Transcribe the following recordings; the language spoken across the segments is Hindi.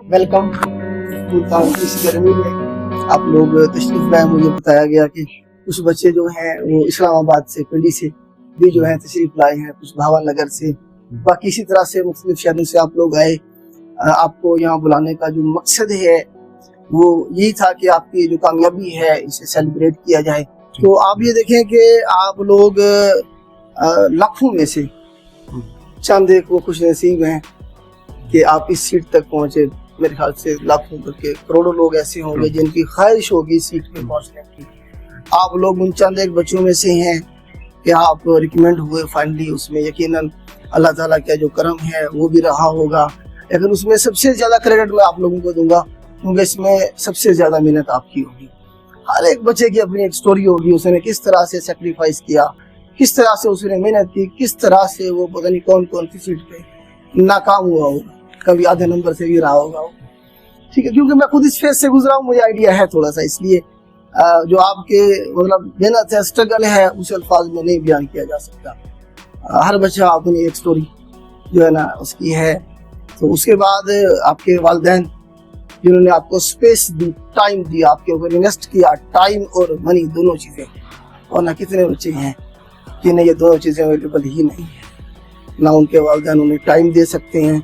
वेलकम। मुल्तान की इस गर्मी में आप लोग तशरीफ लाए। मुझे बताया गया कि कुछ बच्चे जो हैं वो इस्लामाबाद से, पिंडी से भी जो है तशरीफ लाए हैं, कुछ भावन नगर से, बाकी इसी तरह से मुख्तलिफ शहरों से आप लोग आए। आपको यहाँ बुलाने का जो मकसद है वो यही था कि आपकी जो कामयाबी है इसे सेलिब्रेट किया जाए। तो आप ये देखें कि आप लोग लाखों में से चंद एक वो खुश नसीब हैं कि आप इस सीट तक पहुंचे। मेरे ख्याल से लाखों बल्कि करोड़ों लोग ऐसे होंगे जिनकी ख्वाहिश होगी सीट पे पहुंचने की। आप लोग उन चंद एक बच्चों में से हैं कि आप रिकमेंड हुए फाइनली। उसमें यकीनन अल्लाह ताला का जो करम है वो भी रहा होगा, लेकिन उसमें सबसे ज्यादा क्रेडिट मैं आप लोगों को दूंगा क्योंकि इसमें सबसे ज्यादा मेहनत आपकी होगी। हर एक बच्चे की अपनी एक स्टोरी होगी, उसने किस तरह से सेक्रीफाइस किया, किस तरह से उसने मेहनत की, किस तरह से वो पता नहीं कौन कौन सी सीट पे नाकाम हुआ होगा, कभी आधे नंबर से भी रहा होगा। ठीक है, क्योंकि मैं खुद इस फेज से गुजरा हूँ, मुझे आइडिया है थोड़ा सा, इसलिए जो आपके मतलब मेहनत है, स्ट्रगल है, उस अल्फाज में नहीं बयान किया जा सकता। हर बच्चा अपनी एक स्टोरी जो है ना उसकी है। तो उसके बाद आपके वालिदैन जिन्होंने आपको स्पेस दी, टाइम दिया, आपके ऊपर इन्वेस्ट किया, टाइम और मनी दोनों चीजें। और ना कितने बच्चे हैं जिन्हें ये दोनों चीजें अवेलेबल ही नहीं है, ना उनके वालिदैन उन्हें टाइम दे सकते हैं,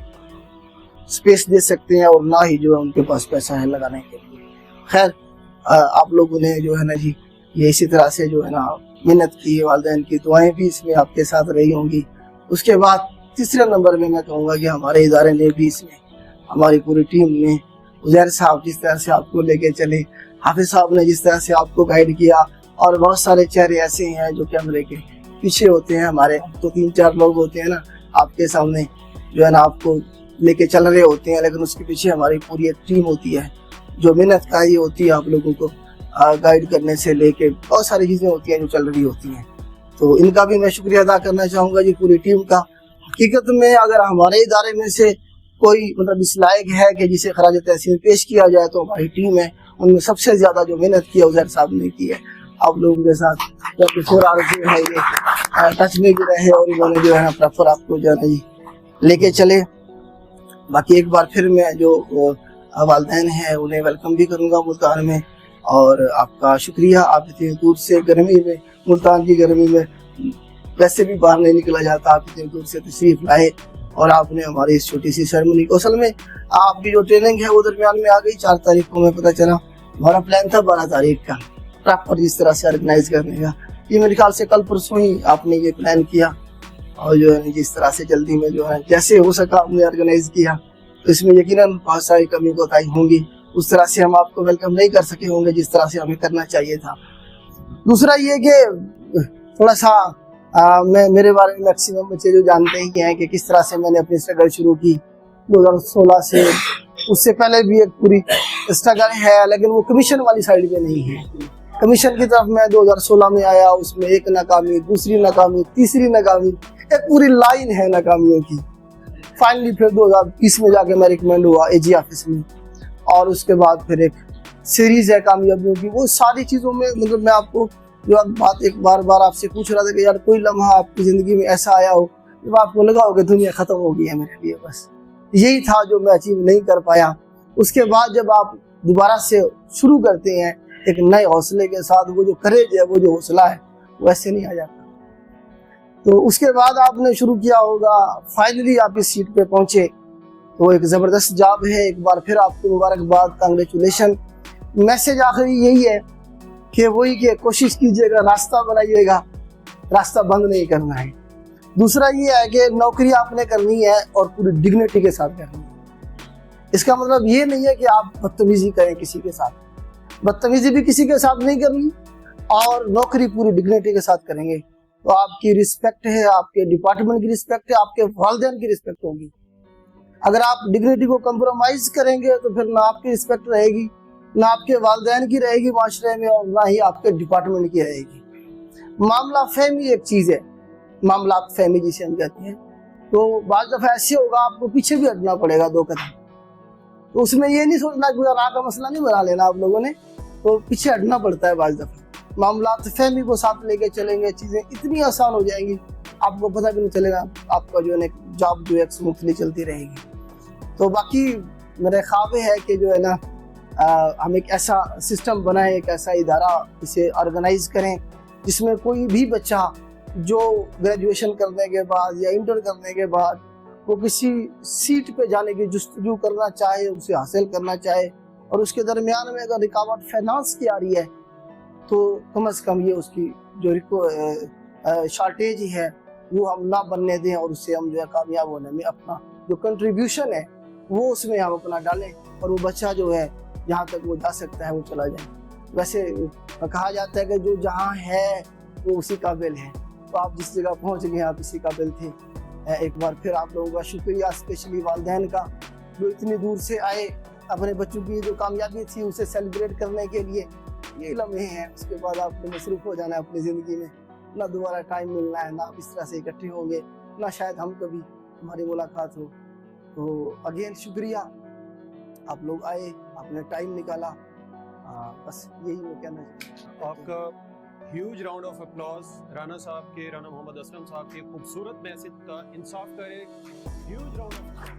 स्पेस दे सकते हैं, और ना ही जो है उनके पास पैसा है लगाने के लिए। खैर आप लोगों ने जो है ना जी ये इसी तरह से जो है ना मेहनत की, वालिदैन की दुआएं भी इसमें आपके साथ रही होंगी। उसके बाद तीसरे नंबर में मैं कहूँगा कि हमारे इदारे ने भी इसमें, हमारी पूरी टीम ने, उजैर साहब जिस तरह से आपको लेके चले, हाफिज साहब ने जिस तरह से आपको गाइड किया, और बहुत सारे चेहरे ऐसे हैं जो कैमरे के पीछे होते हैं हमारे, तो 3-4 लोग होते हैं ना आपके सामने जो है ना आपको लेके चल रहे होते हैं, लेकिन उसके पीछे हमारी पूरी एक टीम होती है जो मेहनत का ही होती है आप लोगों को गाइड करने से लेके बहुत सारी चीजें होती हैं जो चल रही होती हैं। तो इनका भी मैं शुक्रिया अदा करना चाहूँगा जी, पूरी टीम का। हकीकत में अगर हमारे इदारे में से कोई मतलब इस लायक है कि जिसे खराज तहसीन पेश किया जाए तो हमारी टीम है। उनमें सबसे ज्यादा जो मेहनत की है उजैर साहब ने की है। आप लोगों के साथ है ये टच में भी रहे और इन्होंने जो है ना प्रॉपर आपको जो है लेके चले। बाकी एक बार फिर मैं जो वालिदैन हैं उन्हें वेलकम भी करूंगा मुल्तान में, और आपका शुक्रिया। आप इतनी दूर से गर्मी में, मुल्तान की गर्मी में वैसे भी बाहर नहीं निकला जाता, आप इतनी दूर से तशरीफ लाए और आपने हमारी इस छोटी सी सेरेमनी को, असल में आपकी जो ट्रेनिंग है वो दरमियान में आ गई। 4 तारीख को मैं पता चला, हमारा प्लान था 12 तारीख का प्रॉपर जिस तरह से ऑर्गेनाइज करने का। ये मेरे ख्याल से कल परसों ही आपने ये प्लान किया, और जो है जिस तरह से जल्दी में जो है जैसे हो सका आपने ऑर्गेनाइज किया, तो इसमें यकीनन बहुत सारी कमी कोताही होंगी। उस तरह से हम आपको वेलकम नहीं कर सके होंगे जिस तरह से हमें करना चाहिए था। दूसरा ये कि थोड़ा सा मेरे बारे में मैक्सिमम बच्चे जो जानते ही हैं कि किस तरह से मैंने अपनी स्ट्रगल शुरू की 2016 से। उससे पहले भी एक पूरी स्ट्रगल है, लेकिन वो कमीशन वाली साइड में नहीं है। कमीशन की तरफ मैं 2016 में आया, उसमें एक नाकामी, दूसरी नाकामी, तीसरी नाकामी, एक पूरी लाइन है नाकामियों की। फाइनली फिर 2020 में जाके मैं रिकमेंड हुआ एजी ऑफिस में, और उसके बाद फिर एक सीरीज है कामयाबियों की। वो सारी चीज़ों में मतलब मैं आपको जो बात एक बार आपसे पूछ रहा था कि यार कोई लम्हा आपकी ज़िंदगी में ऐसा आया हो जब आपको लगा हो कि दुनिया ख़त्म हो गई है मेरे लिए, बस यही था जो मैं अचीव नहीं कर पाया। उसके बाद जब आप दोबारा से शुरू करते हैं एक नए हौसले के साथ, वो जो करेज है, वो जो हौसला है, वो ऐसे नहीं आ जाता। तो उसके बाद आपने शुरू किया होगा, फाइनली आप इस सीट पे पहुंचे, तो एक ज़बरदस्त जॉब है। एक बार फिर आपको मुबारकबाद, कांग्रेचुलेशन। मैसेज आखिरी यही है कि वही कि कोशिश कीजिएगा, रास्ता बनाइएगा, रास्ता बंद नहीं करना है। दूसरा ये है कि नौकरी आपने करनी है और पूरी डिग्निटी के साथ करनी है। इसका मतलब ये नहीं है कि आप बदतमीजी करें किसी के साथ, बदतमीजी भी किसी के साथ नहीं करनी, और नौकरी पूरी डिग्निटी के साथ करेंगे तो आपकी रिस्पेक्ट है, आपके डिपार्टमेंट की रिस्पेक्ट है, आपके वालिदैन की रिस्पेक्ट होगी। अगर आप डिग्निटी को कंप्रोमाइज करेंगे तो फिर ना आपकी रिस्पेक्ट रहेगी, ना आपके वालिदैन की रहेगी माशरे में, और ना ही आपके डिपार्टमेंट की रहेगी। मामला फहमी एक चीज है, मामला फहमी जिसे हम कहते हैं। तो बाज़ दफा ऐसे होगा आपको पीछे भी हटना पड़ेगा 2 कदम। तो उसमें ये नहीं सोचना कि राह का मसला नहीं बना लेना आप लोगों ने, तो पीछे हटना पड़ता है बाज़ दफा। मामला फहमी को साथ लेके चलेंगे, चीजें इतनी आसान हो जाएंगी आपको पता भी नहीं चलेगा, आपका जो है जॉब जो है स्मूथली चलती रहेगी। तो बाकी मेरा ख्वाब है कि जो है ना हम एक ऐसा सिस्टम बनाएं, एक ऐसा इदारा इसे ऑर्गेनाइज करें जिसमें कोई भी बच्चा जो ग्रेजुएशन करने के बाद या इंटर करने के बाद वो किसी सीट पे जाने की जुस्तजू करना चाहे, उसे हासिल करना चाहे, और उसके दरमियान में अगर रुकावट फाइनेंस की आ रही है तो कम से कम ये उसकी जो शॉर्टेज है वो हम ना बनने दें, और उससे हम जो है कामयाब होने में अपना जो कंट्रीब्यूशन है वो उसमें हम अपना डालें, और वो बच्चा जो है जहाँ तक वो जा सकता है वो चला जाए। वैसे कहा जाता है कि जो जहाँ है वो उसी काबिल है, तो आप जिस जगह पहुँच गए आप इसी काबिल थे। एक बार फिर आप लोगों का शुक्रिया, स्पेशली वालिदैन का जो इतनी दूर से आए अपने बच्चों की जो कामयाबी थी उसे सेलिब्रेट करने के लिए। ये लम्हे हैं, उसके बाद आपने मसरूफ हो जाना है अपनी ज़िंदगी में, ना दोबारा टाइम मिलना है, ना आप इस तरह से इकट्ठे होंगे, ना शायद हम कभी हमारी मुलाकात हो। तो अगेन शुक्रिया, आप लोग आए, आपने टाइम निकाला, बस यही मैं कहना चाहता हूँ। आपका huge round of applause Rana साहब के, राना मोहम्मद असलम साहब के खूबसूरत मैसेज का इंसाफ का एक ह्यूज राउंड ऑफ